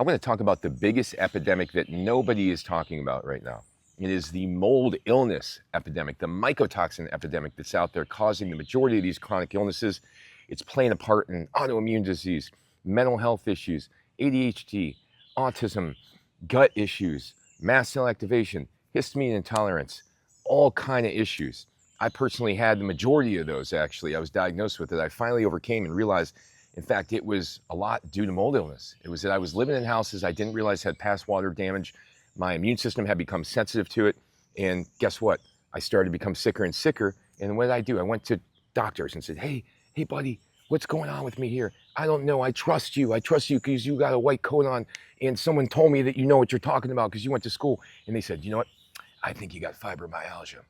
I want to talk about the biggest epidemic that nobody is talking about right now. It is the mold illness epidemic, the mycotoxin epidemic that's out there causing the majority of these chronic illnesses. It's playing a part in autoimmune disease, mental health issues, ADHD, autism, gut issues, mast cell activation, histamine intolerance, all kind of issues. I personally had the majority of those, actually. I was diagnosed with it. I finally overcame and realized, in fact, it was a lot due to mold illness. It was that I was living in houses I didn't realize had past water damage. My immune system had become sensitive to it. And guess what? I started to become sicker and sicker. And what did I do? I went to doctors and said, hey buddy, what's going on with me here? I don't know. I trust you. I trust you because you got a white coat on and someone told me that you know what you're talking about because you went to school. And they said, you know what? I think you got fibromyalgia.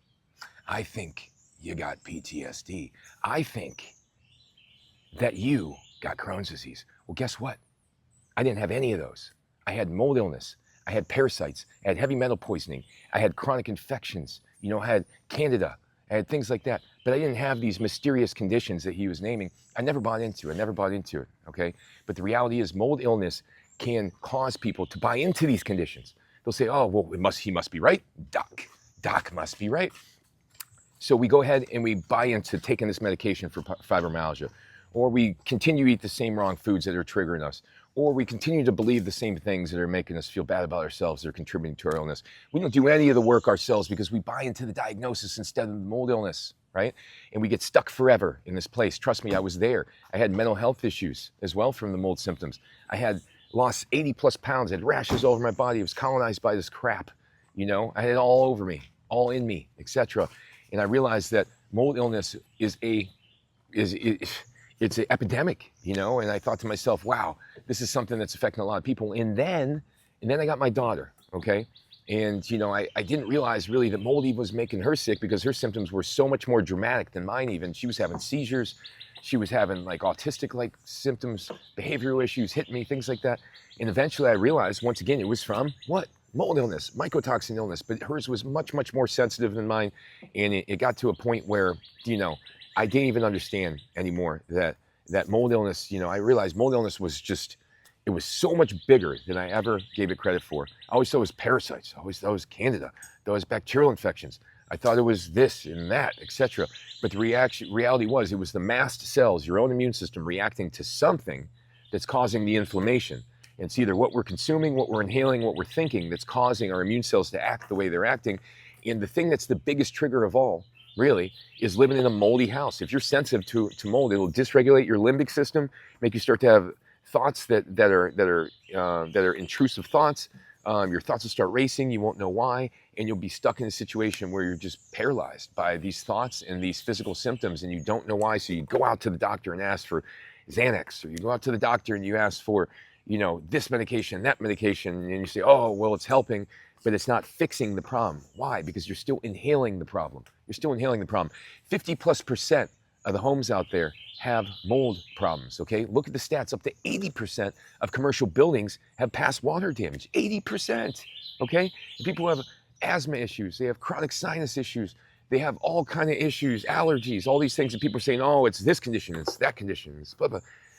I think you got PTSD. I think that you got Crohn's disease. Well, guess what? I didn't have any of those. I had mold illness. I had parasites. I had heavy metal poisoning. I had chronic infections. I had candida. I had things like that. But I didn't have these mysterious conditions that he was naming. I never bought into it. Okay? But the reality is mold illness can cause people to buy into these conditions. They'll say, oh, well, he must be right. Doc must be right. So we go ahead and we buy into taking this medication for fibromyalgia, or we continue to eat the same wrong foods that are triggering us, or we continue to believe the same things that are making us feel bad about ourselves, that are contributing to our illness. We don't do any of the work ourselves because we buy into the diagnosis instead of the mold illness, right? And we get stuck forever in this place. Trust me, I was there. I had mental health issues as well from the mold symptoms. I had lost 80 plus pounds, I had rashes all over my body. I was colonized by this crap, I had it all over me, all in me, etc. And I realized that mold illness is it's an epidemic, and I thought to myself, wow, this is something that's affecting a lot of people. And then I got my daughter, okay? And, I didn't realize really that mold even was making her sick because her symptoms were so much more dramatic than mine even. She was having seizures. She was having like autistic-like symptoms, behavioral issues hit me, things like that. And eventually I realized, once again, it was from what? Mold illness, mycotoxin illness, but hers was much, much more sensitive than mine. And it got to a point where, I didn't even understand anymore that mold illness, I realized mold illness was it was so much bigger than I ever gave it credit for. I always thought it was parasites. I always thought it was candida. I thought it was bacterial infections. I thought it was this and that, etc. But the reality was it was the mast cells, your own immune system reacting to something that's causing the inflammation. And it's either what we're consuming, what we're inhaling, what we're thinking that's causing our immune cells to act the way they're acting. And the thing that's the biggest trigger of all, really, is living in a moldy house. If you're sensitive to mold, it'll dysregulate your limbic system, make you start to have thoughts that are intrusive thoughts. Your thoughts will start racing. You won't know why, and you'll be stuck in a situation where you're just paralyzed by these thoughts and these physical symptoms, and you don't know why. So you go out to the doctor and ask for Xanax, or you go out to the doctor and you ask for this medication, that medication, and you say, oh, well, it's helping, but it's not fixing the problem. Why? Because you're still inhaling the problem. 50+% of the homes out there have mold problems, okay? Look at the stats. Up to 80% of commercial buildings have past water damage. 80%, okay? And people have asthma issues. They have chronic sinus issues. They have all kind of issues, allergies, all these things that people are saying, oh, it's this condition, it's that condition, it's blah, blah.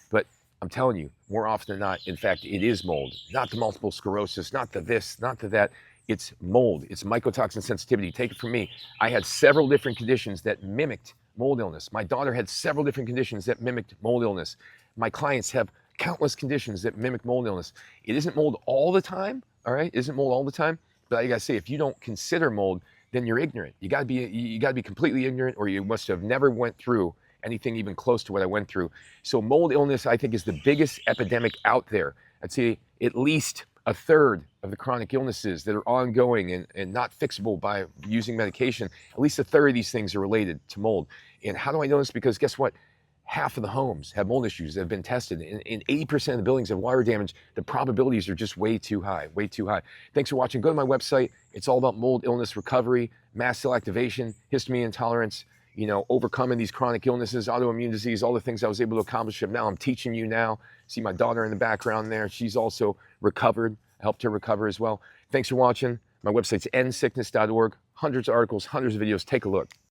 But I'm telling you, more often than not, in fact, it is mold. Not the multiple sclerosis, not the this, not the that. It's mold. It's mycotoxin sensitivity. Take it from me. I had several different conditions that mimicked mold illness. My daughter had several different conditions that mimicked mold illness. My clients have countless conditions that mimic mold illness. It isn't mold all the time, all right? It isn't mold all the time. But I gotta say, if you don't consider mold, then you're ignorant. You gotta be completely ignorant, or you must have never went through anything even close to what I went through. So mold illness, I think, is the biggest epidemic out there. I'd say at least a third of the chronic illnesses that are ongoing and not fixable by using medication, at least a third of these things are related to mold. And how do I know this? Because guess what? Half of the homes have mold issues that have been tested, and 80% of the buildings have water damage. The probabilities are just way too high. Thanks for watching. Go to my website. It's all about mold illness recovery, mast cell activation, histamine intolerance, overcoming these chronic illnesses, autoimmune disease, all the things I was able to accomplish. And now I'm teaching you now. See my daughter in the background there. She's also recovered. I helped her recover as well. Thanks for watching. My website's endsickness.org. Hundreds of articles, hundreds of videos. Take a look.